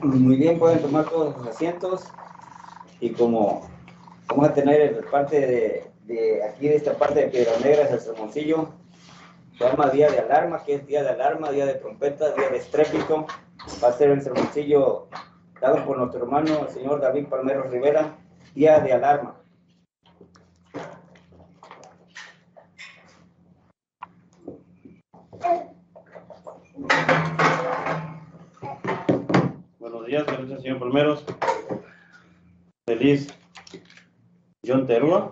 Muy bien, pueden tomar todos los asientos y como vamos a tener parte de aquí, de esta parte de Piedras Negras, el sermoncillo, se llama Día de Alarma, que es Día de Alarma, Día de Trompeta, Día de Estrépito. Va a ser el sermoncillo dado por nuestro hermano, el señor David Palmeros Rivera, Día de Alarma. Buenos días, gracias señor Palmeros. Feliz Yom Teruah.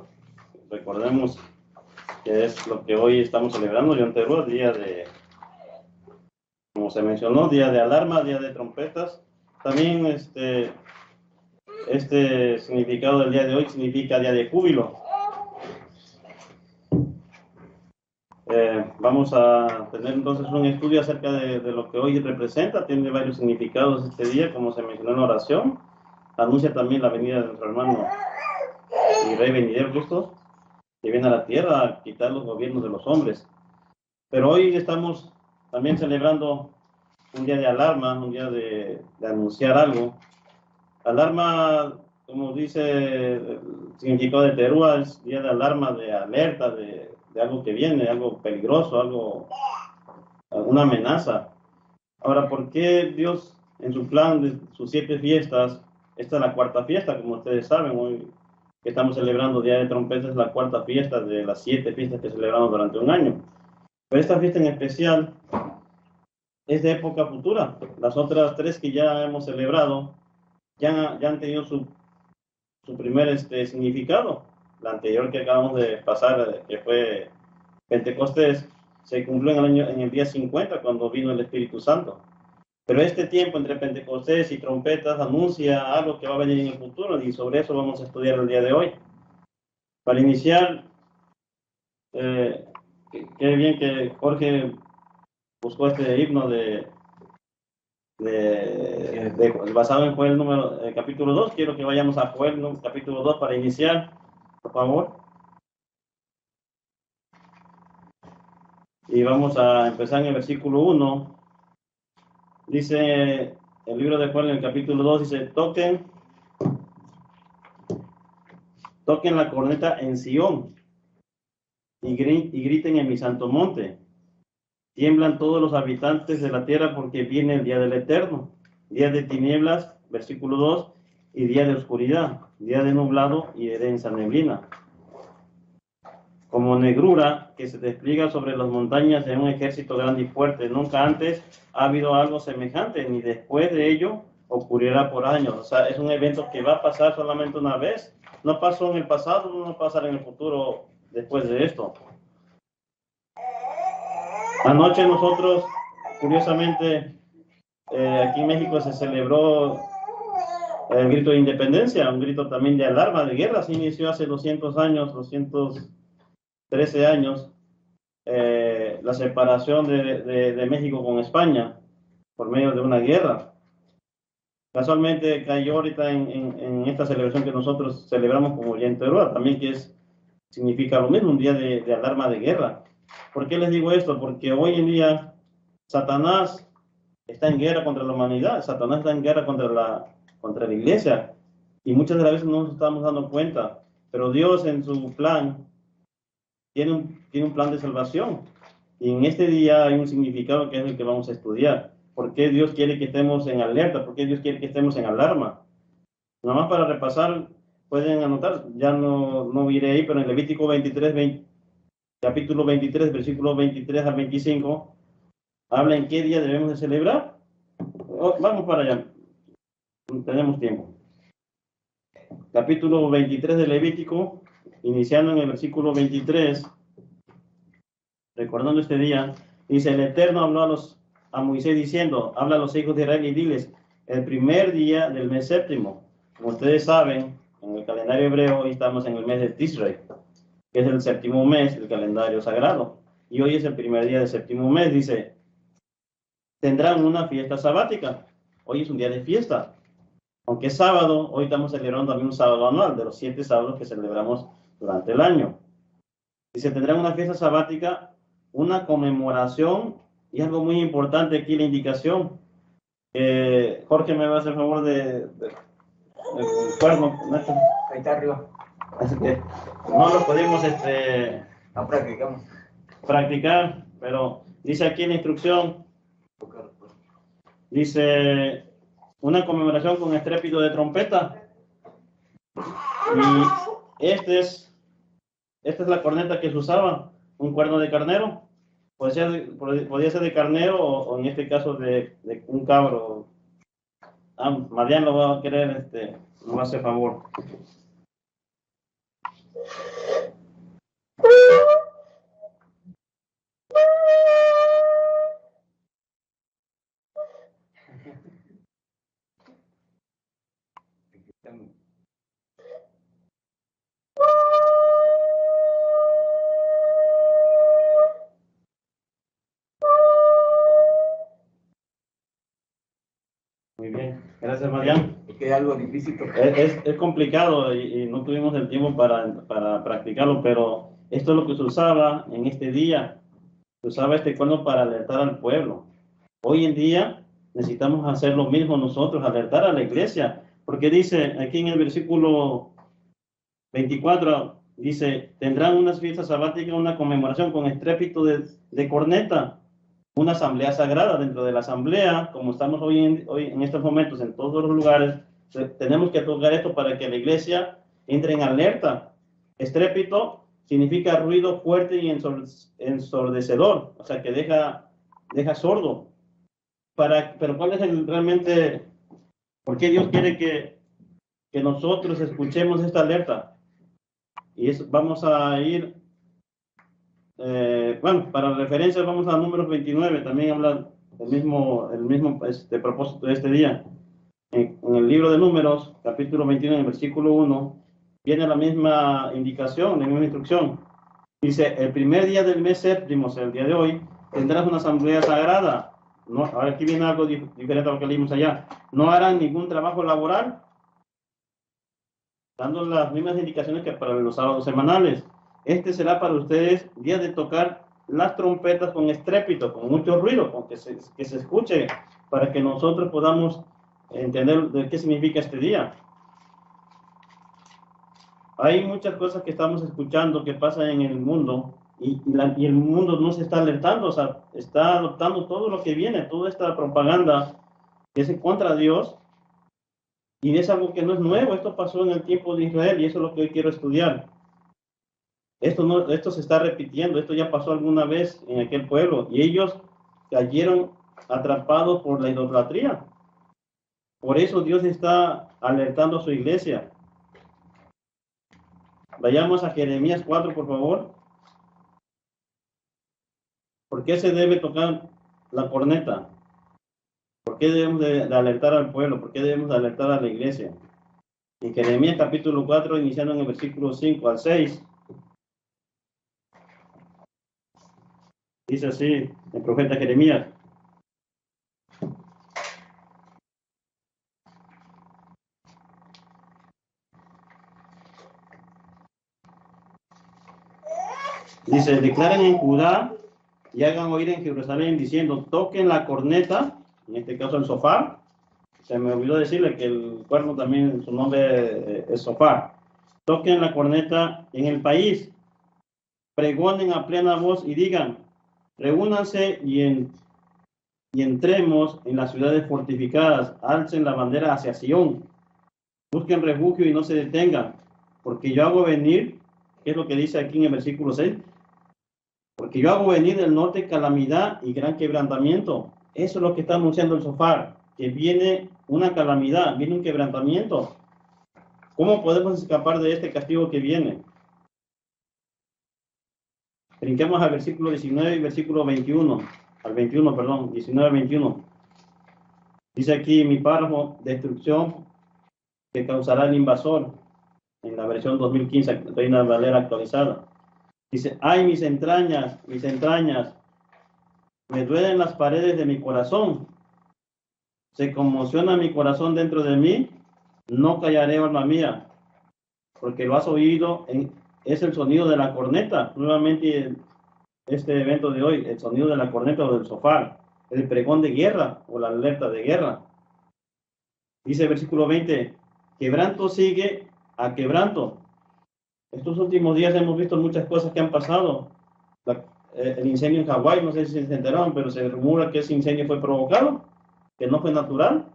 Recordemos que es lo que hoy estamos celebrando, Yom Teruah, día de, como se mencionó, día de alarma, día de trompetas. También este significado del día de hoy significa día de júbilo. Vamos a tener entonces un estudio acerca de lo que hoy representa. Tiene varios significados este día, como se mencionó en la oración. Anuncia también la venida de nuestro hermano y Rey venidero Cristo, que viene a la tierra a quitar los gobiernos de los hombres. Pero hoy estamos también celebrando un día de alarma, un día de anunciar algo. Alarma, como dice el significado de Teruah, es día de alarma, de alerta, de algo que viene, algo peligroso, una amenaza. Ahora, ¿por qué Dios en su plan de sus 7 fiestas, esta es la cuarta fiesta, como ustedes saben, hoy que estamos celebrando Día de Trompetas, es la cuarta fiesta de las 7 fiestas que celebramos durante un año? Pero esta fiesta en especial es de época futura. Las otras 3 que ya hemos celebrado ya han tenido su primer significado. La anterior que acabamos de pasar, que fue Pentecostés, se cumplió en el día 50, cuando vino el Espíritu Santo. Pero este tiempo entre Pentecostés y trompetas anuncia algo que va a venir en el futuro, y sobre eso vamos a estudiar el día de hoy. Para iniciar, qué bien que Jorge buscó este himno basado en Joel capítulo 2. Quiero que vayamos a Joel capítulo 2 para iniciar, por favor. Y vamos a empezar en el versículo 1. Dice el libro de Joel en el capítulo 2, dice: toquen la corneta en Sión y griten en mi santo monte. Tiemblan todos los habitantes de la tierra, porque viene el día del Eterno, día de tinieblas, versículo 2, y día de oscuridad, día de nublado y de densa neblina. Como negrura que se despliega sobre las montañas de un ejército grande y fuerte. Nunca antes ha habido algo semejante, ni después de ello ocurrirá por años. O sea, es un evento que va a pasar solamente una vez. No pasó en el pasado, no pasará en el futuro después de esto. Anoche nosotros, curiosamente, aquí en México se celebró el grito de independencia, un grito también de alarma, de guerra. Se inició hace 200 años, 213 años, la separación de México con España por medio de una guerra. Casualmente cayó ahorita en esta celebración que nosotros celebramos como Yom Teruah, también, que significa lo mismo, un día de alarma de guerra. ¿Por qué les digo esto? Porque hoy en día Satanás está en guerra contra la humanidad, Satanás está en guerra contra la iglesia, y muchas de las veces no nos estamos dando cuenta, pero Dios en su plan tiene un plan de salvación, y en este día hay un significado que es el que vamos a estudiar. ¿Por qué Dios quiere que estemos en alerta? ¿Por qué Dios quiere que estemos en alarma? Nada más para repasar, pueden anotar, ya no iré ahí, pero en Levítico 23, capítulo 23, versículos 23 al 25, habla en qué día debemos de celebrar. Vamos para allá, tenemos tiempo. Capítulo 23 de Levítico, iniciando en el versículo 23, recordando este día, dice: el Eterno habló a Moisés diciendo: habla a los hijos de Israel y diles, el primer día del mes séptimo. Como ustedes saben, en el calendario hebreo hoy estamos en el mes de Tishrei, que es el séptimo mes del calendario sagrado, y hoy es el primer día del séptimo mes. Dice: tendrán una fiesta sabática. Hoy es un día de fiesta, aunque es sábado. Hoy estamos celebrando también un sábado anual, de los 7 sábados que celebramos durante el año. Dice: tendrán una fiesta sabática, una conmemoración, y algo muy importante aquí, la indicación: Jorge me va a hacer favor de el cuerno, Nacho. Ahí está arriba. Así que no lo podemos No practicamos. practicar, pero dice aquí en la instrucción, dice una conmemoración con estrépito de trompeta. Y esta es la corneta que se usaba, un cuerno de carnero. Podía ser de carnero o en este caso de un cabro. Mariano lo va a querer, nos va a hacer favor. Muy bien, gracias Mariano. Es que es algo difícil. Es complicado y no tuvimos el tiempo para practicarlo, pero esto es lo que se usaba en este día. Se usaba este cuerno para alertar al pueblo. Hoy en día necesitamos hacer lo mismo nosotros, alertar a la iglesia, porque dice aquí en el versículo 24, dice, tendrán unas fiestas sabáticas, una conmemoración con estrépito de corneta, una asamblea sagrada. Dentro de la asamblea, como estamos hoy en estos momentos en todos los lugares, tenemos que tocar esto para que la iglesia entre en alerta. Estrépito significa ruido fuerte y ensordecedor, o sea que deja sordo. Pero ¿cuál es realmente, por qué Dios quiere que nosotros escuchemos esta alerta? Y vamos a ir, bueno, para referencia vamos a Números 29, también habla el mismo propósito de este día. En el libro de Números, capítulo 29, en el versículo 1, viene la misma indicación, la misma instrucción. Dice, el primer día del mes séptimo, o sea, el día de hoy, tendrás una asamblea sagrada. No, ahora aquí viene algo diferente a lo que leímos allá. No harán ningún trabajo laboral, dando las mismas indicaciones que para los sábados semanales. Este será para ustedes día de tocar las trompetas con estrépito, con mucho ruido, con que se escuche, para que nosotros podamos entender de qué significa este día. Hay muchas cosas que estamos escuchando que pasan en el mundo y el mundo no se está alertando, o sea, está adoptando todo lo que viene, toda esta propaganda que es en contra de Dios. Y es algo que no es nuevo, esto pasó en el tiempo de Israel y eso es lo que hoy quiero estudiar. Esto se está repitiendo, esto ya pasó alguna vez en aquel pueblo y ellos cayeron atrapados por la idolatría. Por eso Dios está alertando a su iglesia. Vayamos a Jeremías 4, por favor. ¿Por qué se debe tocar la corneta? ¿Por qué debemos de alertar al pueblo? ¿Por qué debemos de alertar a la iglesia? En Jeremías capítulo 4, iniciando en el versículo 5 al 6, dice así el profeta Jeremías. Dice, declaren en Judá y hagan oír en Jerusalén diciendo, toquen la corneta, en este caso el sofá. Se me olvidó decirle que el cuerno también, su nombre es sofá. Toquen la corneta en el país, pregonen a plena voz y digan, reúnanse y entremos en las ciudades fortificadas, alcen la bandera hacia Sion, busquen refugio y no se detengan, porque yo hago venir, ¿qué es lo que dice aquí en el versículo 6? Porque yo hago venir del norte calamidad y gran quebrantamiento. Eso es lo que está anunciando el sofá, que viene una calamidad, viene un quebrantamiento. ¿Cómo podemos escapar de este castigo que viene? Brinquemos al versículo 19 y versículo 21, al 21, perdón, 19 al 21. Dice aquí mi párrafo, destrucción que causará el invasor, en la versión 2015, Reina Valera actualizada. Dice, ay, mis entrañas, me duelen las paredes de mi corazón, se conmociona mi corazón dentro de mí, no callaré, alma mía, porque lo has oído, es el sonido de la corneta, nuevamente este evento de hoy, el sonido de la corneta o del sofá, el pregón de guerra o la alerta de guerra. Dice el versículo 20, quebranto sigue a quebranto. Estos últimos días hemos visto muchas cosas que han pasado. El incendio en Hawái, no sé si se enteraron, pero se rumora que ese incendio fue provocado, que no fue natural.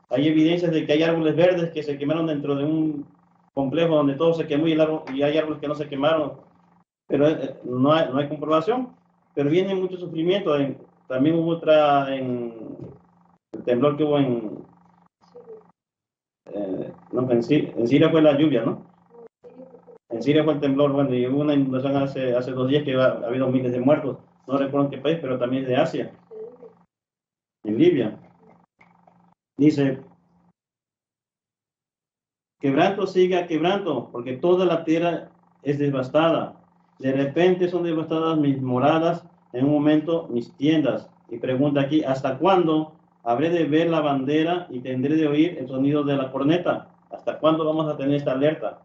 Hay evidencias de que hay árboles verdes que se quemaron dentro de un complejo donde todo se quemó y hay árboles que no se quemaron, pero no hay comprobación. Pero viene mucho sufrimiento. También hubo el temblor que hubo en Siria fue la lluvia, ¿no? En Siria fue el temblor, bueno, y hubo una inundación hace 2 días que ha habido miles de muertos. No recuerdo en qué país, pero también es de Asia. En Libia. Dice, quebranto sigue a quebranto, porque toda la tierra es devastada. De repente son devastadas mis moradas, en un momento mis tiendas. Y pregunta aquí, ¿hasta cuándo habré de ver la bandera y tendré de oír el sonido de la corneta? ¿Hasta cuándo vamos a tener esta alerta?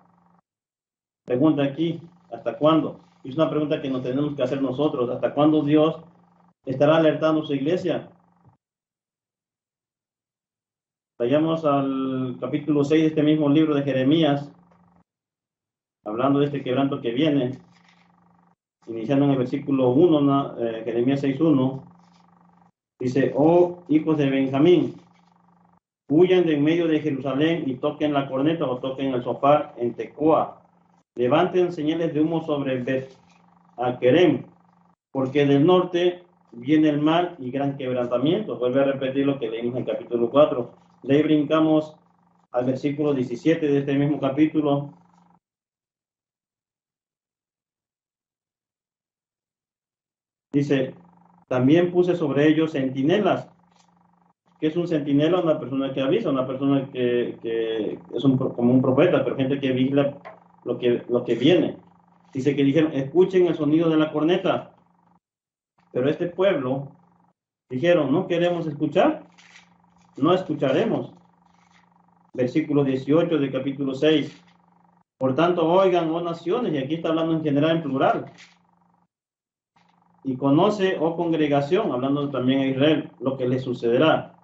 Pregunta aquí, ¿hasta cuándo? Es una pregunta que nos tenemos que hacer nosotros. ¿Hasta cuándo Dios estará alertando a su iglesia? Vayamos al capítulo 6 de este mismo libro de Jeremías, hablando de este quebranto que viene, iniciando en el versículo 1, Jeremías 6:1, dice, oh hijos de Benjamín, huyan de en medio de Jerusalén y toquen la corneta o toquen el shofar en Tecoa. Levanten señales de humo sobre Bet-Akerem, porque del norte viene el mal y gran quebrantamiento. Vuelve a repetir lo que leímos en el capítulo 4. De ahí brincamos al versículo 17 de este mismo capítulo. Dice, también puse sobre ellos centinelas. ¿Qué es un centinela? Una persona que avisa, una persona que es como un profeta, pero gente que vigila lo que viene. Dice que dijeron, escuchen el sonido de la corneta. Pero este pueblo dijeron, no queremos escuchar, no escucharemos. Versículo 18 del capítulo 6. Por tanto, oigan, oh naciones, y aquí está hablando en general en plural. Y conoce, oh congregación, hablando también a Israel, lo que les sucederá.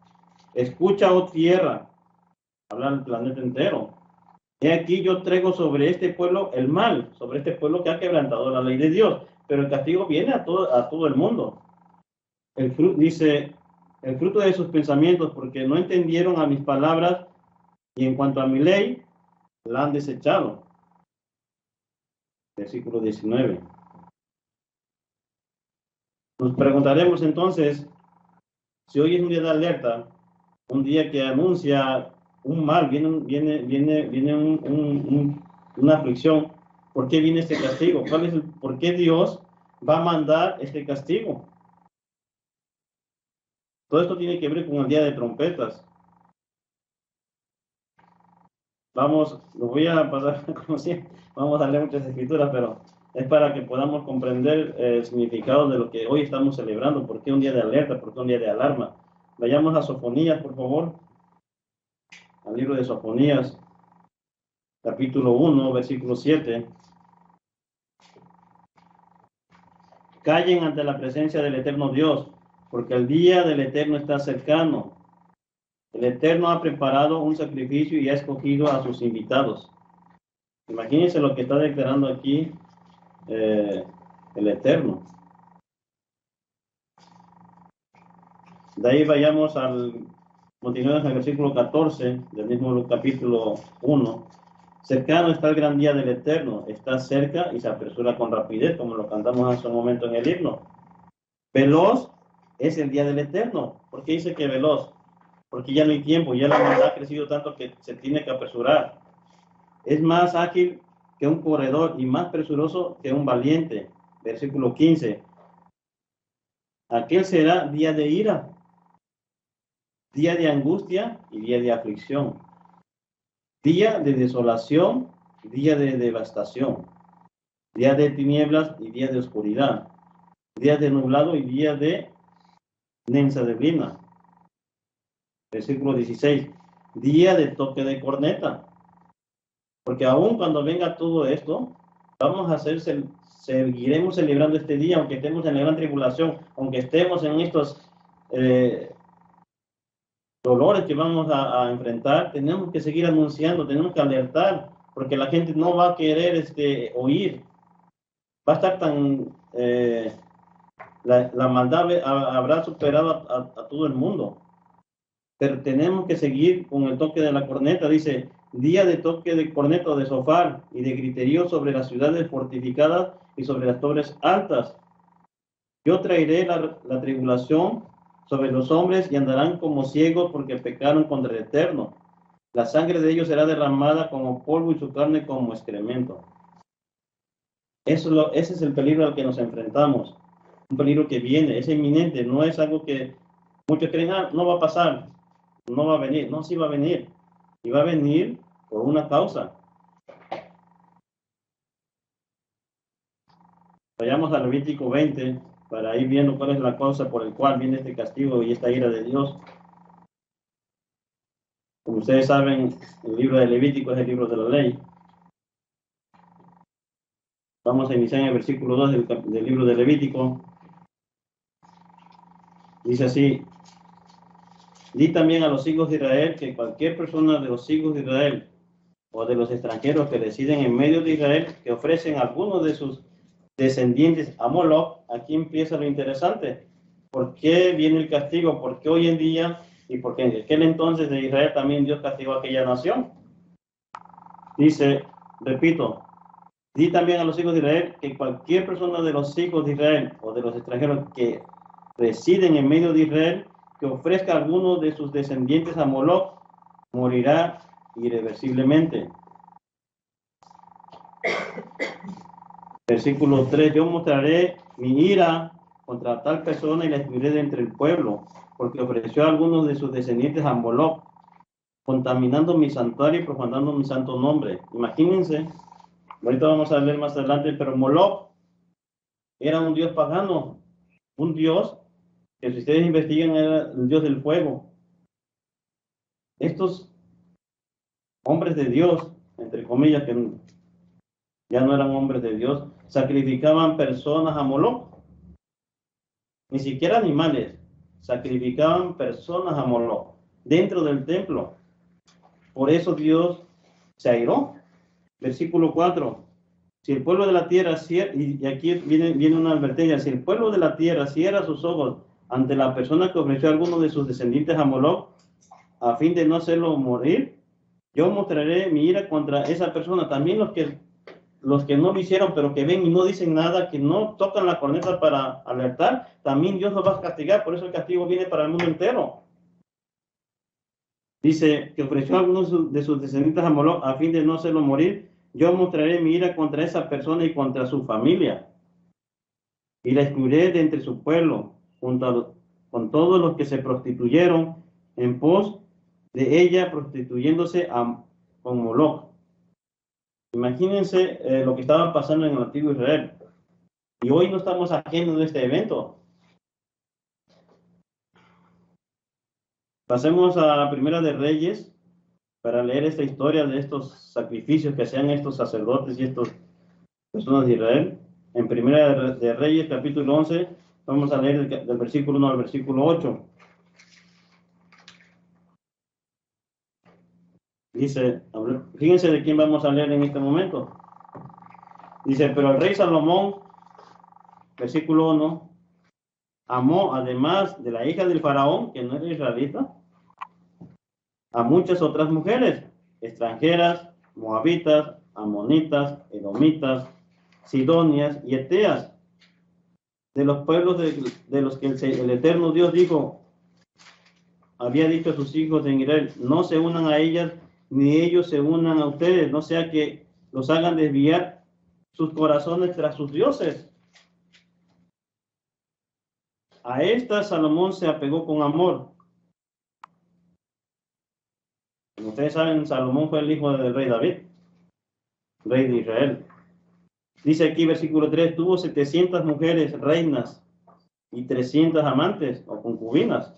Escucha, oh tierra, habla del planeta entero. He aquí yo traigo sobre este pueblo el mal, sobre este pueblo que ha quebrantado la ley de Dios, pero el castigo viene a todo el mundo. Dice, el fruto de sus pensamientos, porque no entendieron a mis palabras y en cuanto a mi ley, la han desechado. Versículo 19. Nos preguntaremos entonces, si hoy es un día de alerta, un día que anuncia un mal, viene una aflicción, ¿por qué viene este castigo? ¿Por qué Dios va a mandar este castigo? Todo esto tiene que ver con el día de trompetas. Lo voy a pasar como siempre, vamos a leer muchas escrituras, pero es para que podamos comprender el significado de lo que hoy estamos celebrando, por qué un día de alerta, por qué un día de alarma. Vayamos a Sofonías, por favor, al libro de Sofonías, capítulo 1, versículo 7. Callen ante la presencia del eterno Dios, porque el día del eterno está cercano. El Eterno ha preparado un sacrificio y ha escogido a sus invitados. Imagínense lo que está declarando aquí el Eterno. De ahí vayamos continuemos al versículo 14 del mismo capítulo 1. Cercano está el gran día del Eterno, está cerca y se apresura con rapidez, como lo cantamos hace un momento en el himno. Veloz es el día del Eterno. ¿Por qué dice que veloz? Porque ya no hay tiempo, ya la maldad ha crecido tanto que se tiene que apresurar. Es más ágil que un corredor y más presuroso que un valiente. Versículo 15. Aquel será día de ira, día de angustia y día de aflicción, día de desolación, día de devastación, día de tinieblas y día de oscuridad, día de nublado y día de neblina. Versículo 16. Día de toque de corneta. Porque aún cuando venga todo esto, seguiremos celebrando este día, aunque estemos en la gran tribulación, aunque estemos en estos dolores que vamos a enfrentar, tenemos que seguir anunciando, tenemos que alertar, porque la gente no va a querer oír. Va a estar tan... la maldad habrá superado a todo el mundo. Pero tenemos que seguir con el toque de la corneta. Dice, día de toque de corneta, de zofar y de griterío sobre las ciudades fortificadas y sobre las torres altas. Yo traeré la tribulación sobre los hombres y andarán como ciegos porque pecaron contra el Eterno. La sangre de ellos será derramada como polvo y su carne como excremento. Ese es el peligro al que nos enfrentamos. Un peligro que viene, es inminente, no es algo que muchos creen, no va a pasar, no va a venir. No, sí va a venir. Y va a venir por una causa. Vayamos al Levítico 20 para ir viendo cuál es la causa por el cual viene este castigo y esta ira de Dios. Como ustedes saben, el libro de Levítico es el libro de la ley. Vamos a iniciar en el versículo 2 del libro de Levítico. Dice así: di también a los hijos de Israel que cualquier persona de los hijos de Israel o de los extranjeros que residen en medio de Israel que ofrecen a alguno de sus descendientes a Moloch. Aquí empieza lo interesante. ¿Por qué viene el castigo? ¿Por qué hoy en día y por qué en aquel entonces de Israel también Dios castigó a aquella nación? Dice, repito, di también a los hijos de Israel que cualquier persona de los hijos de Israel o de los extranjeros que residen en medio de Israel que ofrezca a alguno de sus descendientes a Moloch morirá irreversiblemente. Versículo 3, yo mostraré mi ira contra tal persona y la excluiré de entre el pueblo, porque ofreció a algunos de sus descendientes a Moloch, contaminando mi santuario y profanando mi santo nombre. Imagínense, ahorita vamos a ver más adelante, pero Moloch era un dios pagano, un dios que si ustedes investigan era el dios del fuego. Estos hombres de Dios, entre comillas, que ya no eran hombres de Dios, sacrificaban personas a Moloch. Ni siquiera animales, sacrificaban personas a Moloch dentro del templo. Por eso Dios se airó. Versículo 4. Si el pueblo de la tierra, y aquí viene una advertencia, si el pueblo de la tierra cierra sus ojos ante la persona que ofreció a alguno de sus descendientes a Moloch, a fin de no hacerlo morir, yo mostraré mi ira contra esa persona. También los que no lo hicieron, pero que ven y no dicen nada, que no tocan la corneta para alertar, también Dios los va a castigar. Por eso el castigo viene para el mundo entero. Dice que ofreció a algunos de sus descendientes a Moloch a fin de no hacerlo morir. Yo mostraré mi ira contra esa persona y contra su familia, y la excluiré de entre su pueblo, junto con todos los que se prostituyeron en pos de ella, prostituyéndose con Moloch. Imagínense lo que estaba pasando en el antiguo Israel. Y hoy no estamos ajenos de este evento. Pasemos a Primera de Reyes para leer esta historia de estos sacrificios que hacían estos sacerdotes y estas personas de Israel. En Primera de Reyes, capítulo 11, vamos a leer del versículo 1 al versículo 8. Dice, fíjense de quién vamos a leer en este momento. Dice, pero el rey Salomón, versículo 1, amó, además de la hija del faraón, que no era israelita, a muchas otras mujeres, extranjeras, moabitas, amonitas, edomitas, sidonias y eteas, de los pueblos de los que el eterno Dios había dicho a sus hijos en Israel, no se unan a ellas, ni ellos se unan a ustedes, no sea que los hagan desviar sus corazones tras sus dioses. A esta Salomón se apegó con amor. Como ustedes saben, Salomón fue el hijo del rey David, rey de Israel. Dice aquí, versículo 3, tuvo 700 mujeres reinas y 300 amantes o concubinas.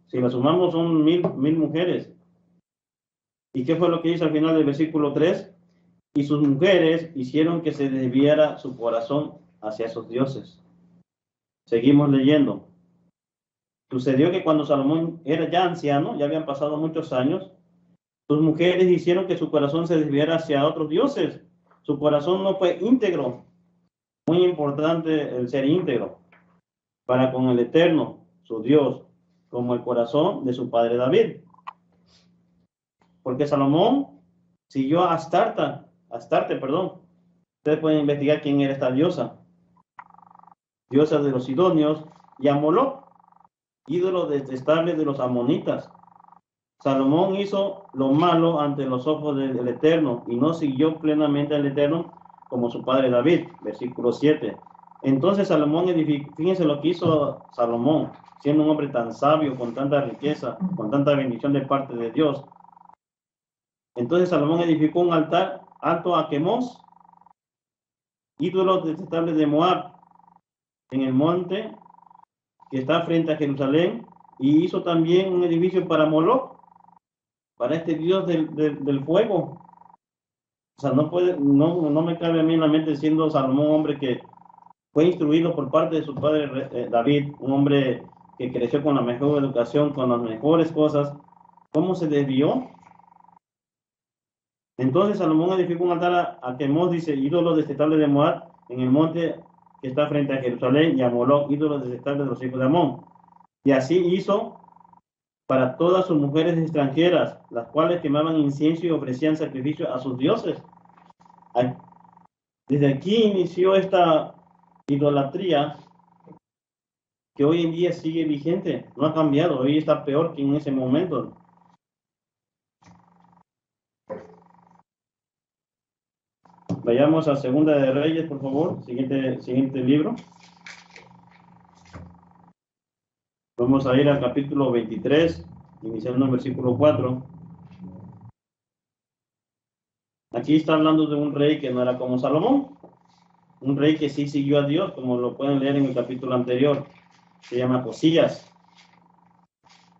Si las sumamos son mil mujeres. ¿Y qué fue lo que hizo al final del versículo 3? Y sus mujeres hicieron que se desviara su corazón hacia esos dioses. Seguimos leyendo. Sucedió que cuando Salomón era ya anciano, ya habían pasado muchos años, sus mujeres hicieron que su corazón se desviara hacia otros dioses. Su corazón no fue íntegro. Muy importante el ser íntegro para con el Eterno, su Dios, como el corazón de su padre David. Porque Salomón siguió a Astarte, perdón. Ustedes pueden investigar quién era esta diosa. Diosa de los sidonios, y a Moloc, ídolo detestable de los amonitas. Salomón hizo lo malo ante los ojos del Eterno y no siguió plenamente al Eterno como su padre David. Versículo 7. Entonces Salomón edificó, fíjense lo que hizo Salomón, siendo un hombre tan sabio, con tanta riqueza, con tanta bendición de parte de Dios. Entonces Salomón edificó un altar alto a Quemos, ídolo detestable de Moab, en el monte que está frente a Jerusalén, y hizo también un edificio para Moloc, para este Dios del fuego. O sea, no me cabe a mí en la mente, siendo Salomón un hombre que fue instruido por parte de su padre David, un hombre que creció con la mejor educación, con las mejores cosas, ¿cómo se desvió? Entonces Salomón edificó un altar a Quemos, dice, ídolo detestable de Moab, en el monte que está frente a Jerusalén, y a Moloc, ídolo detestable de los hijos de Amón. Y así hizo para todas sus mujeres extranjeras, las cuales quemaban incienso y ofrecían sacrificio a sus dioses. Desde aquí inició esta idolatría que hoy en día sigue vigente, no ha cambiado, hoy está peor que en ese momento. Vayamos a Segunda de Reyes, por favor, siguiente libro. Vamos a ir al capítulo 23, iniciando en el versículo 4. Aquí está hablando de un rey que no era como Salomón, un rey que sí siguió a Dios, como lo pueden leer en el capítulo anterior. Se llama Josías.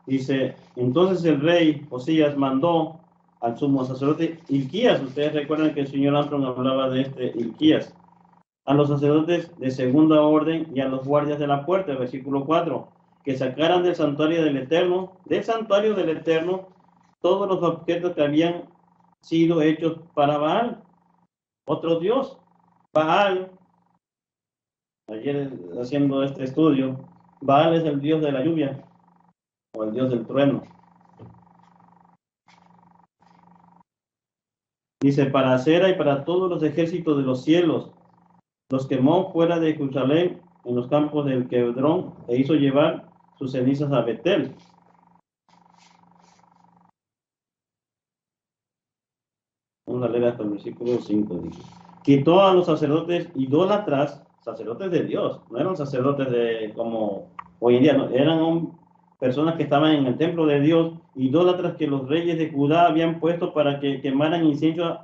Dice, entonces el rey Josías mandó al sumo sacerdote Hilquías. Ustedes recuerdan que el señor Armstrong hablaba de este Hilquías. A los sacerdotes de segunda orden y a los guardias de la puerta, versículo 4, que sacaran del santuario del Eterno, todos los objetos que habían sido hechos para Baal, otro dios. Baal, ayer haciendo este estudio, Baal es el dios de la lluvia o el dios del trueno. Dice, para Acera y para todos los ejércitos de los cielos, los quemó fuera de Jerusalén en los campos del Quedrón e hizo llevar sus cenizas a Betel. Vamos a leer hasta el versículo 5. Dice, quitó a los sacerdotes idólatras, sacerdotes de Dios, no eran sacerdotes de como hoy en día, no, eran personas que estaban en el templo de Dios, idólatras que los reyes de Judá habían puesto para que quemaran incienso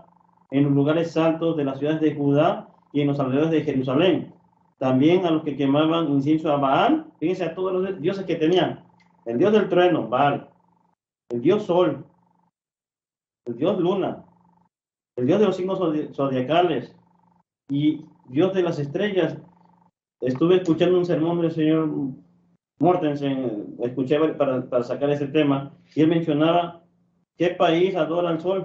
en los lugares altos de las ciudades de Judá y en los alrededores de Jerusalén. También a los que quemaban incienso a Baal, fíjense a todos los dioses que tenían, el dios del trueno, Baal, el dios sol, el dios luna, el dios de los signos zodiacales y dios de las estrellas. Estuve escuchando un sermón del señor Mortensen, escuché para sacar ese tema, y él mencionaba qué país adora al sol.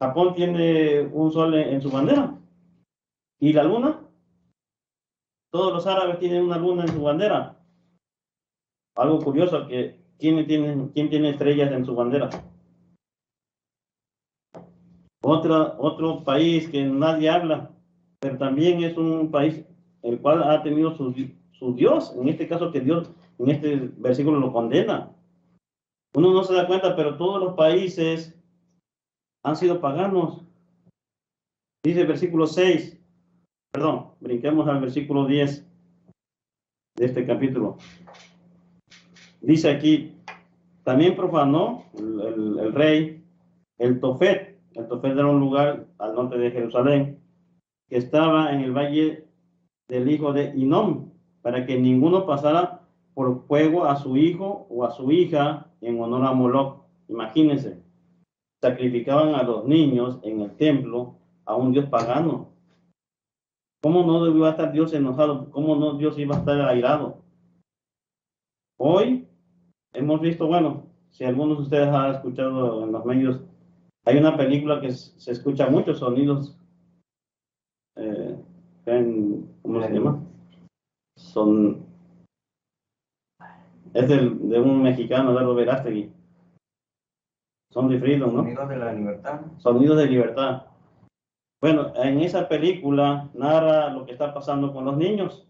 Japón tiene un sol en su bandera. ¿Y la luna? Todos los árabes tienen una luna en su bandera. Algo curioso, que ¿quién tiene estrellas en su bandera? Otro país que nadie habla, pero también es un país el cual ha tenido su Dios, en este caso que Dios en este versículo lo condena. Uno no se da cuenta, pero todos los países han sido paganos. Dice el versículo 6, perdón, brinquemos al versículo 10 de este capítulo. Dice aquí, también profanó el rey el Tofet. El Tofet era un lugar al norte de Jerusalén que estaba en el valle del hijo de Hinnom, para que ninguno pasara por fuego a su hijo o a su hija en honor a Moloc. Imagínense, sacrificaban a los niños en el templo a un dios pagano. ¿Cómo no iba a estar Dios enojado? ¿Cómo no Dios iba a estar airado? Hoy hemos visto, bueno, si algunos de ustedes han escuchado en los medios, hay una película que se escucha muchos sonidos, ¿cómo se llama? Es de un mexicano, Eduardo Verástegui. Son de Freedom, ¿no? Sonidos de la libertad. Sonidos de libertad. Bueno, en esa película narra lo que está pasando con los niños,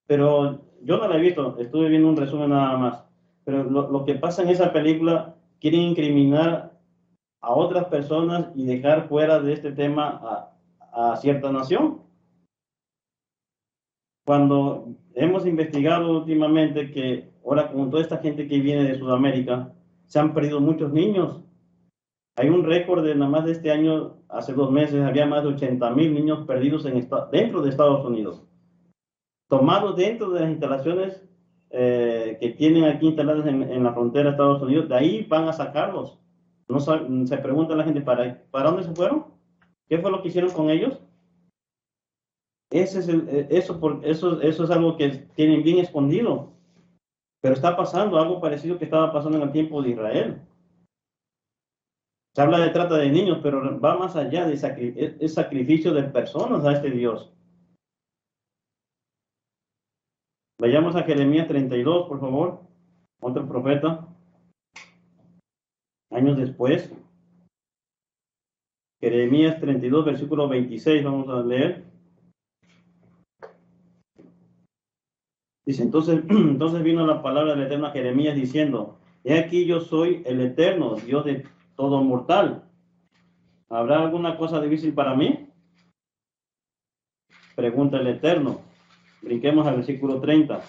pero yo no la he visto, estuve viendo un resumen nada más. Pero lo que pasa en esa película, quieren incriminar a otras personas y dejar fuera de este tema a cierta nación. Cuando hemos investigado últimamente que ahora con toda esta gente que viene de Sudamérica, se han perdido muchos niños. Hay un récord de nada más de este año, hace 2 meses, había más de 80,000 niños perdidos dentro de Estados Unidos, tomados dentro de las instalaciones que tienen aquí instaladas en la frontera de Estados Unidos. De ahí van a sacarlos. No se pregunta la gente, ¿para dónde se fueron? ¿Qué fue lo que hicieron con ellos? Eso es algo que tienen bien escondido, pero está pasando algo parecido que estaba pasando en el tiempo de Israel. Se habla de trata de niños, pero va más allá de sacrificio de personas a este Dios. Vayamos a Jeremías 32, por favor. Otro profeta. Años después. Jeremías 32, versículo 26, vamos a leer. Dice, entonces vino la palabra del Eterno a Jeremías diciendo, he aquí yo soy el Eterno, Dios de todo mortal. ¿Habrá alguna cosa difícil para mí? Pregunta el Eterno. Brinquemos al versículo 30.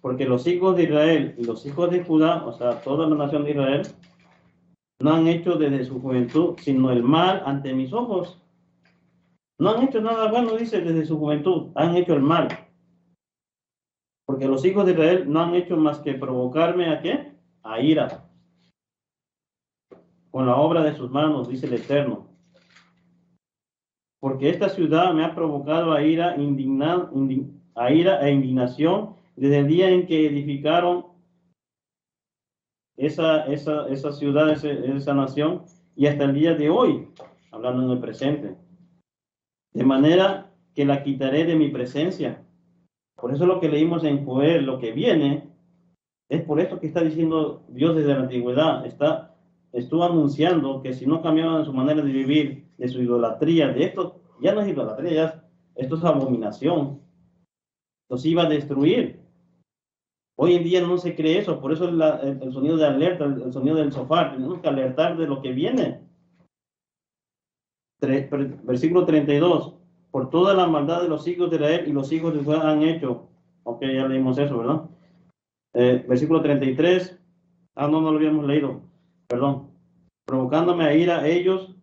Porque los hijos de Israel y los hijos de Judá, o sea, toda la nación de Israel, no han hecho desde su juventud sino el mal ante mis ojos. No han hecho nada bueno, dice, desde su juventud, han hecho el mal. Porque los hijos de Israel no han hecho más que provocarme ¿a qué? A ira. Con la obra de sus manos, dice el Eterno. Porque esta ciudad me ha provocado a ira e indignación desde el día en que edificaron esa ciudad, esa nación, y hasta el día de hoy, hablando en el presente. De manera que la quitaré de mi presencia. Por eso lo que leímos en Joel, lo que viene, es por esto que está diciendo Dios desde la antigüedad. Estuvo anunciando que si no cambiaban su manera de vivir, de su idolatría, de esto, ya no es idolatría, esto es abominación, los iba a destruir. Hoy en día no se cree eso, por eso el sonido de alerta, el sonido del sofá, tenemos que alertar de lo que viene. Versículo 32, por toda la maldad de los hijos de Israel y los hijos de Judá han hecho. Ok, ya leímos eso, ¿verdad? Versículo 33, no lo habíamos leído, perdón. Provocándome a ira a ellos,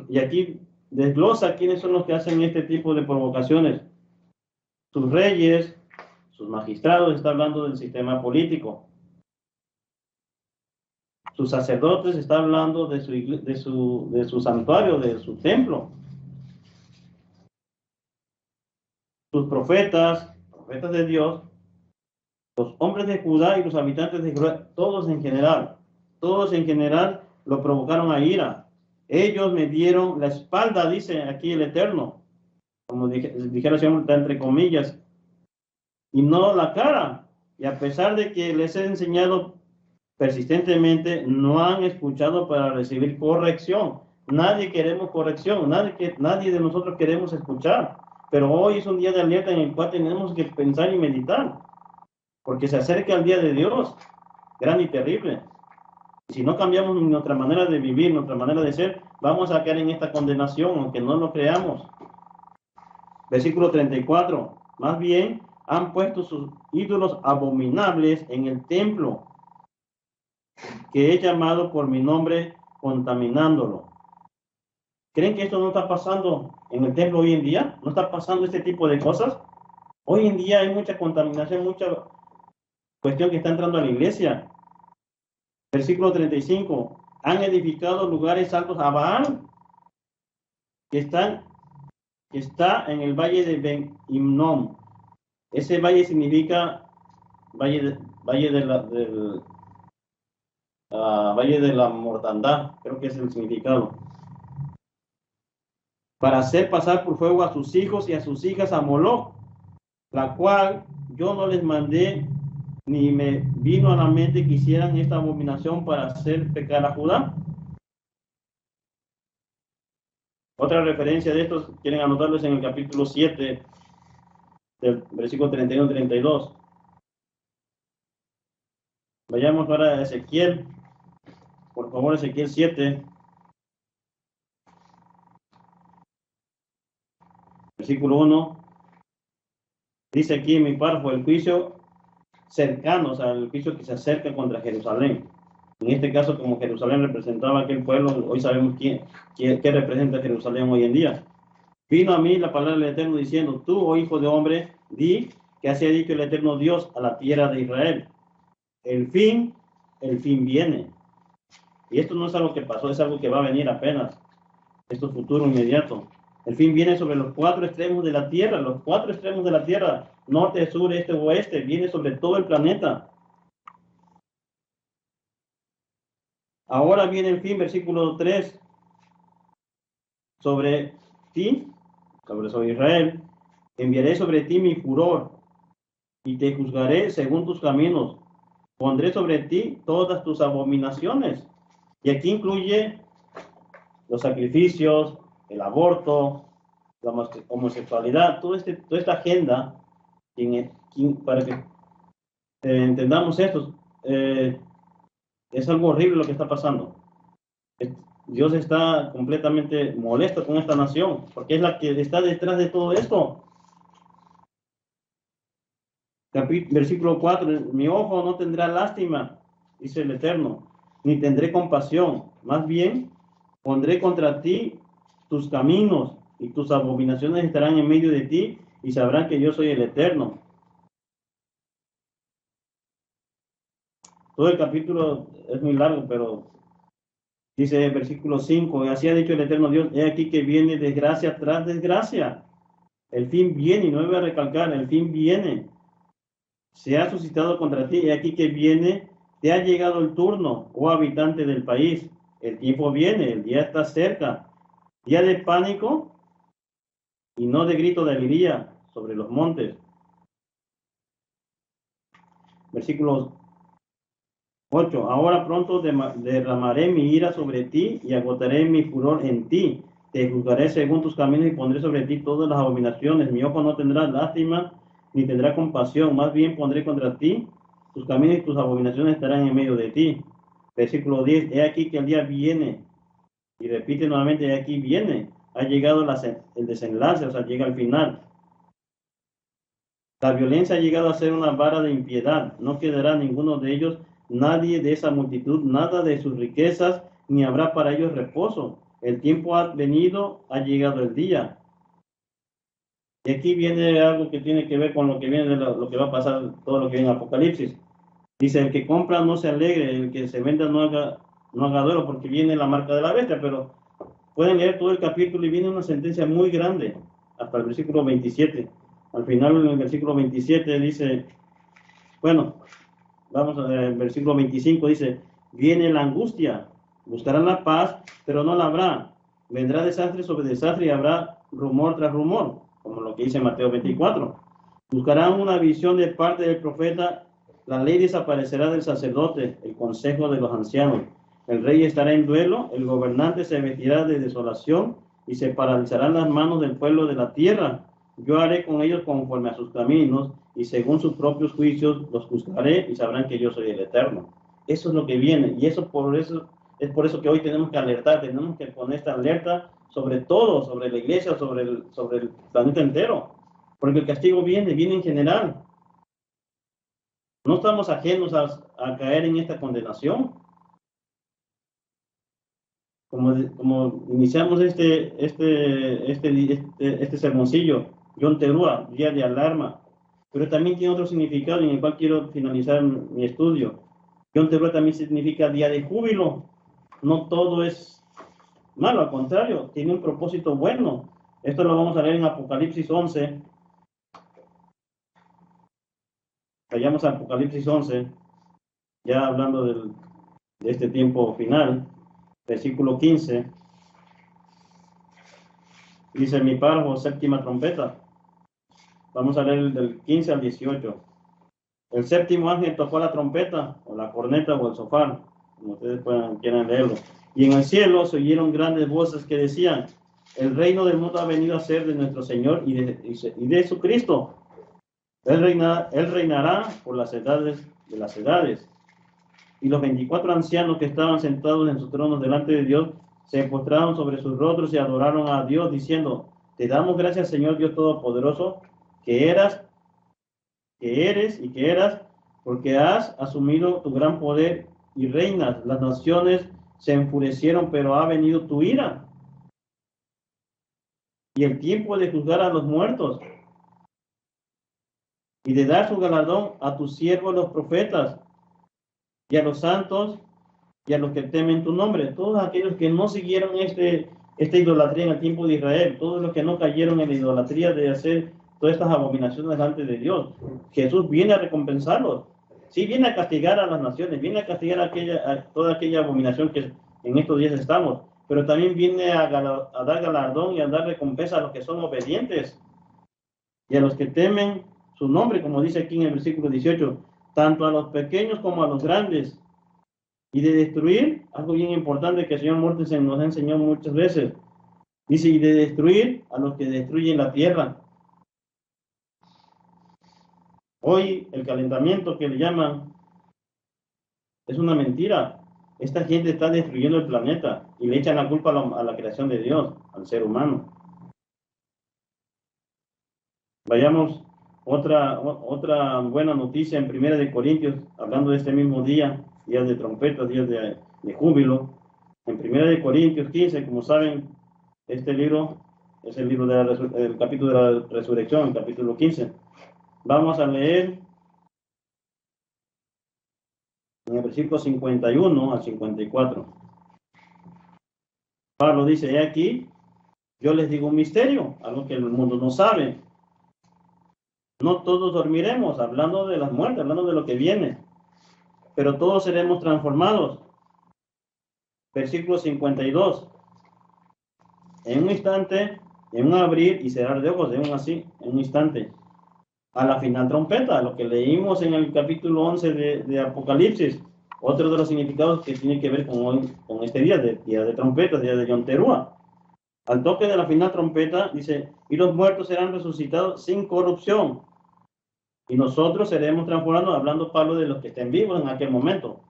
y aquí desglosa quiénes son los que hacen este tipo de provocaciones. Sus reyes, sus magistrados, está hablando del sistema político. Sus sacerdotes, está hablando de su santuario, de su templo. Sus profetas de Dios, los hombres de Judá y los habitantes de Judá, todos en general lo provocaron a ira. Ellos me dieron la espalda, dice aquí el Eterno, como dijera el Señor, entre comillas, y no la cara. Y a pesar de que les he enseñado persistentemente, no han escuchado para recibir corrección. Nadie queremos corrección, nadie de nosotros queremos escuchar. Pero hoy es un día de alerta en el cual tenemos que pensar y meditar, porque se acerca el día de Dios, grande y terrible. Si no cambiamos nuestra manera de vivir, nuestra manera de ser, vamos a caer en esta condenación, aunque no lo creamos. Versículo 34. Más bien, han puesto sus ídolos abominables en el templo que he llamado por mi nombre, contaminándolo. ¿Creen que esto no está pasando en el templo hoy en día? ¿No está pasando este tipo de cosas? Hoy en día hay mucha contaminación, mucha cuestión que está entrando a la iglesia. Versículo 35. Han edificado lugares altos a Baal, que están que está en el valle de Ben-Himnom. Ese valle significa valle de la mortandad, creo que es el significado. Para hacer pasar por fuego a sus hijos y a sus hijas a Moloch, la cual yo no les mandé, ni me vino a la mente que hicieran esta abominación para hacer pecar a Judá. Otra referencia de estos, quieren anotarlos en el capítulo 7, del versículo 31-32. Vayamos ahora a Ezequiel, por favor, Ezequiel 7, versículo 1. Dice aquí en mi párrafo, el juicio cercano, o sea, el juicio que se acerca contra Jerusalén. En este caso, como Jerusalén representaba aquel pueblo, hoy sabemos qué representa Jerusalén hoy en día. Vino a mí la palabra del Eterno diciendo, tú, oh hijo de hombre, di que así ha dicho el Eterno Dios a la tierra de Israel. El fin viene. Y esto no es algo que pasó, es algo que va a venir apenas. Esto es futuro inmediato. El fin viene sobre los 4 extremos de la tierra, los 4 extremos de la tierra, norte, sur, este, oeste, viene sobre todo el planeta. Ahora viene el fin, versículo 3, sobre ti, sobre Israel, enviaré sobre ti mi furor y te juzgaré según tus caminos. Pondré sobre ti todas tus abominaciones. Y aquí incluye los sacrificios, el aborto, la homosexualidad, toda esta agenda, para que entendamos esto, es algo horrible lo que está pasando. Dios está completamente molesto con esta nación, porque es la que está detrás de todo esto. Versículo 4, mi ojo no tendrá lástima, dice el Eterno, ni tendré compasión, más bien pondré contra ti tus caminos y tus abominaciones estarán en medio de ti y sabrán que yo soy el Eterno. Todo el capítulo es muy largo, pero dice el versículo 5, así ha dicho el Eterno Dios, he aquí que viene desgracia tras desgracia. El fin viene, y no voy a recalcar, el fin viene. Se ha suscitado contra ti, he aquí que viene, te ha llegado el turno, oh habitante del país. El tiempo viene, el día está cerca. Día de pánico y no de grito de alegría sobre los montes. Versículo 8. Ahora pronto derramaré mi ira sobre ti y agotaré mi furor en ti. Te juzgaré según tus caminos y pondré sobre ti todas las abominaciones. Mi ojo no tendrá lástima ni tendrá compasión. Más bien pondré contra ti tus caminos y tus abominaciones estarán en medio de ti. Versículo 10. He aquí que el día viene. Y repite nuevamente, he aquí viene. Ha llegado el desenlace, o sea, llega al final. La violencia ha llegado a ser una vara de impiedad. No quedará ninguno de ellos, nadie de esa multitud, nada de sus riquezas, ni habrá para ellos reposo. El tiempo ha venido, ha llegado el día. Y aquí viene algo que tiene que ver con lo que viene de lo que va a pasar, todo lo que viene en Apocalipsis. Dice, el que compra no se alegre, el que se venda no haga duelo, porque viene la marca de la bestia, pero pueden leer todo el capítulo y viene una sentencia muy grande, hasta el versículo 27. Al final, en el versículo 27 dice, bueno, vamos al versículo 25, dice, viene la angustia, buscarán la paz, pero no la habrá. Vendrá desastre sobre desastre y habrá rumor tras rumor, como lo que dice Mateo 24. Buscarán una visión de parte del profeta, la ley desaparecerá del sacerdote, el consejo de los ancianos. El rey estará en duelo, el gobernante se vestirá de desolación y se paralizarán las manos del pueblo de la tierra. Yo haré con ellos conforme a sus caminos y según sus propios juicios los juzgaré y sabrán que yo soy el Eterno. Eso es lo que viene y es por eso que hoy tenemos que alertar, tenemos que poner esta alerta sobre todo, sobre la iglesia, sobre el planeta entero, porque el castigo viene en general. No estamos ajenos a caer en esta condenación. Como iniciamos este sermoncillo, Yom Teruah, día de alarma, pero también tiene otro significado en el cual quiero finalizar mi estudio. Yom Teruah también significa día de júbilo. No todo es malo, al contrario, tiene un propósito bueno. Esto lo vamos a leer en Apocalipsis 11. Vayamos a Apocalipsis 11, ya hablando de este tiempo final, versículo 15. Dice: mi párrafo, séptima trompeta. Vamos a leer del 15 al 18. El séptimo ángel tocó la trompeta, o la corneta, o el shofar, como ustedes quieran leerlo. Y en el cielo se oyeron grandes voces que decían: el reino del mundo ha venido a ser de nuestro Señor y de Jesucristo. Él reinará por las edades de las edades. Y los 24 ancianos que estaban sentados en sus tronos delante de Dios se postraron sobre sus rostros y adoraron a Dios, diciendo: te damos gracias, Señor Dios Todopoderoso, que eres y que eras, porque has asumido tu gran poder y reinas. Las naciones se enfurecieron, pero ha venido tu ira y el tiempo de juzgar a los muertos y de dar su galardón a tus siervos los profetas y a los santos y a los que temen tu nombre. Todos aquellos que no siguieron esta idolatría en el tiempo de Israel, todos los que no cayeron en la idolatría de hacer todas estas abominaciones delante de Dios, Jesús viene a recompensarlos. Sí, viene a castigar a las naciones, viene a castigar a toda aquella abominación que en estos días estamos, pero también viene a dar galardón y a dar recompensa a los que son obedientes y a los que temen su nombre, como dice aquí en el versículo 18, tanto a los pequeños como a los grandes. Y de destruir, algo bien importante que el Señor Mortensen nos ha enseñado muchas veces, dice: y de destruir a los que destruyen la tierra. Hoy el calentamiento que le llaman es una mentira. Esta gente está destruyendo el planeta y le echan la culpa a la creación de Dios, al ser humano. Vayamos otra buena noticia en 1 Corintios, hablando de este mismo día, días de trompetas, días de júbilo. En 1 Corintios 15, como saben, este libro es el libro del capítulo de la resurrección, el capítulo 15. Vamos a leer en el versículo 51 al 54. Pablo dice: he aquí, yo les digo un misterio, algo que el mundo no sabe. No todos dormiremos, hablando de las muertes, hablando de lo que viene, pero todos seremos transformados. Versículo 52. En un instante, en un abrir y cerrar de ojos, en un instante, a la final trompeta, lo que leímos en el capítulo 11 de Apocalipsis. Otro de los significados que tiene que ver con este día de trompetas, día de Yom Teruah. Al toque de la final trompeta, dice: y los muertos serán resucitados sin corrupción, y nosotros seremos transformados, hablando Pablo de los que estén vivos en aquel momento.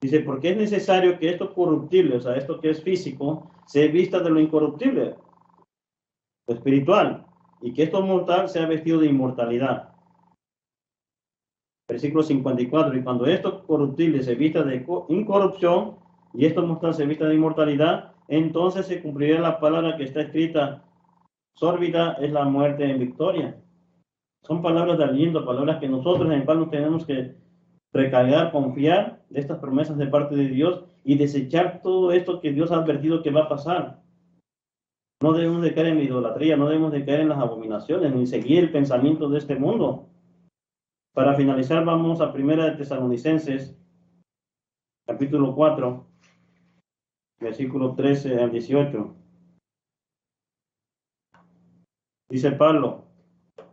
Dice: porque es necesario que esto corruptible, o sea, esto que es físico, se vista de lo incorruptible, lo espiritual, y que esto mortal sea vestido de inmortalidad. Versículo 54. Y cuando esto corruptible se vista de incorrupción y esto mortal se vista de inmortalidad, entonces se cumplirá la palabra que está escrita: sórbida es la muerte en victoria. Son palabras de aliento, palabras que nosotros en Pablo tenemos que recargar, confiar de estas promesas de parte de Dios y desechar todo esto que Dios ha advertido que va a pasar. No debemos de caer en la idolatría, no debemos de caer en las abominaciones, ni seguir el pensamiento de este mundo. Para finalizar, vamos a 1 Tesalonicenses, capítulo 4, versículo 13 al 18. Dice Pablo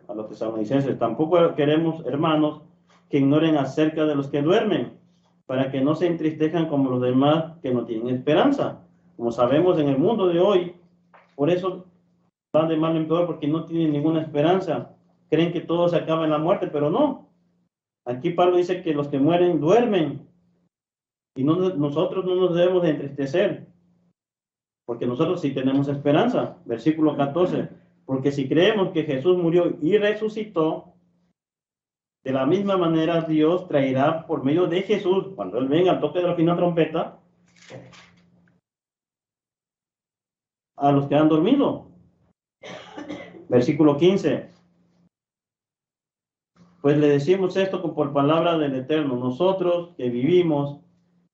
a los tesalonicenses: tampoco queremos, hermanos, que ignoren acerca de los que duermen, para que no se entristezcan como los demás que no tienen esperanza. Como sabemos, en el mundo de hoy, por eso van de mal en peor, porque no tienen ninguna esperanza. Creen que todo se acaba en la muerte, pero no. Aquí Pablo dice que los que mueren duermen, y nosotros no nos debemos de entristecer, porque nosotros sí tenemos esperanza. Versículo 14: porque si creemos que Jesús murió y resucitó, de la misma manera Dios traerá por medio de Jesús, cuando Él venga al toque de la final trompeta, a los que han dormido. Versículo 15: pues le decimos esto por palabra del Eterno: nosotros que vivimos,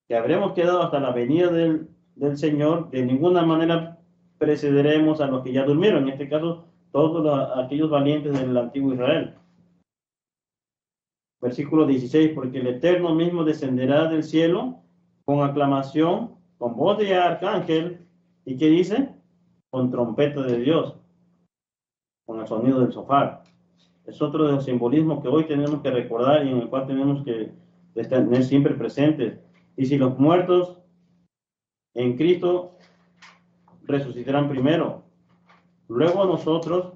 que habremos quedado hasta la venida del Señor, de ninguna manera precederemos a los que ya durmieron, en este caso, aquellos valientes del antiguo Israel. Versículo 16, porque el Eterno mismo descenderá del cielo con aclamación, con voz de arcángel, ¿y qué dice? Con trompeta de Dios, con el sonido del shofar. Es otro de los simbolismos que hoy tenemos que recordar y en el cual tenemos que tener siempre presentes. Y si los muertos en Cristo resucitarán primero, luego nosotros,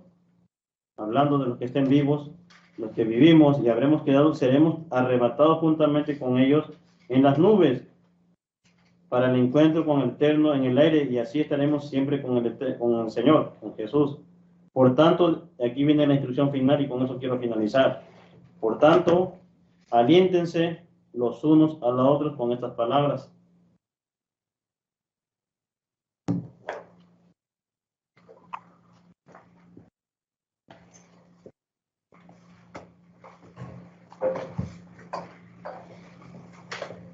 hablando de los que estén vivos, los que vivimos y habremos quedado, seremos arrebatados juntamente con ellos en las nubes para el encuentro con el Eterno en el aire, y así estaremos siempre con el Señor, con Jesús. Por tanto, aquí viene la instrucción final y con eso quiero finalizar. Por tanto, aliéntense los unos a los otros con estas palabras.